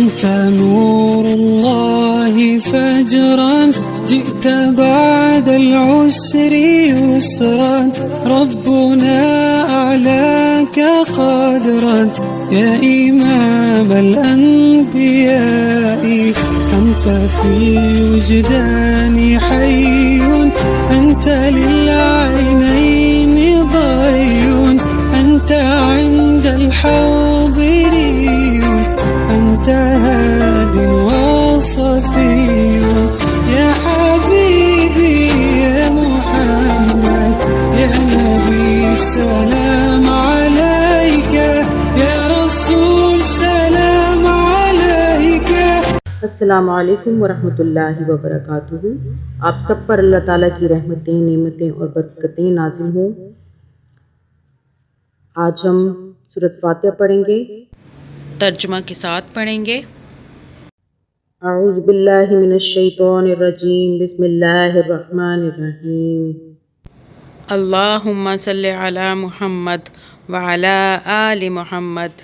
أنت نور الله فجرا جئت بعد العسر يسرا ربنا أعلاك قدرا يا إمام الأنبياء أنت في الوجدان حي أنت للعينين ضي أنت عند الحاضرين أنت هاد وصفي يا حبيبي يا محمد يا نبي سلام عليك يا رسول سلام عليك. السلام علیکم ورحمۃ اللہ وبرکاتہ. آپ سب پر اللہ تعالیٰ کی رحمتیں، نعمتیں اور برکتیں نازل ہوں. آج ہم سورۃ فاتحہ پڑھیں گے، ترجمہ کے ساتھ پڑھیں گے. اعوذ باللہ من الشیطان الرجیم، بسم اللہ الرحمن الرحیم. اللہم صلی علی محمد وعلی آل محمد.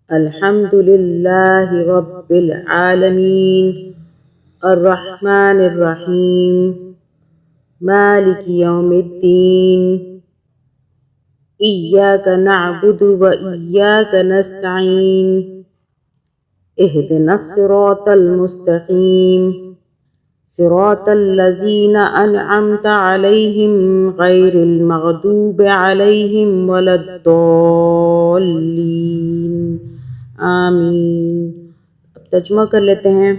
الحمد للہ رب العالمین الرحمن الرحیم مالک یوم الدین ایاک نعبد و ایاک نستعین اہدنا الصراط المستقیم صراط الذین انعمت علیہم غیر المغضوب علیہم ولا الضالین آمین. اب ترجمہ کر لیتے ہیں.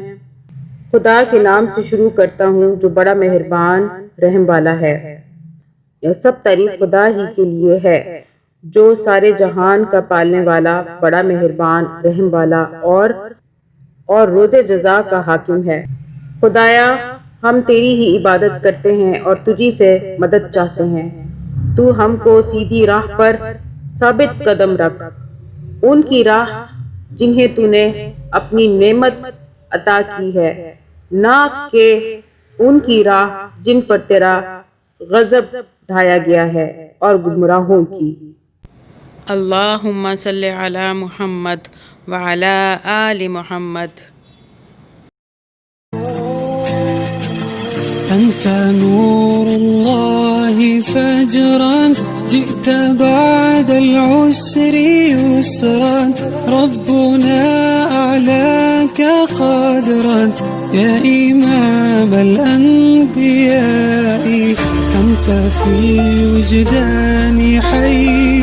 خدا کے نام سے شروع کرتا ہوں جو بڑا مہربان رحم والا ہے. یہ سب تعریف خدا ہی کے لیے ہے جو سارے جہان کا پالنے والا، بڑا مہربان رحم والا اور روز جزا کا حاکم ہے. خدایا ہم تیری ہی عبادت کرتے ہیں اور تجھی سے مدد چاہتے ہیں. تو ہم کو سیدھی راہ پر ثابت قدم رکھ، ان کی راہ جنہیں تو نے اپنی نعمت عطا کی ہے، نہ کہ ان کی راہ جن پر تیرا غضب ڈھایا گیا ہے اور گمراہوں کی. اللہم صلی علی محمد وعلی آل محمد. أنت نور الله فجرا جئت بعد العسر يسرا ربنا أعلاك قدرا يا إمام الأنبياء أنت في الوجدان حي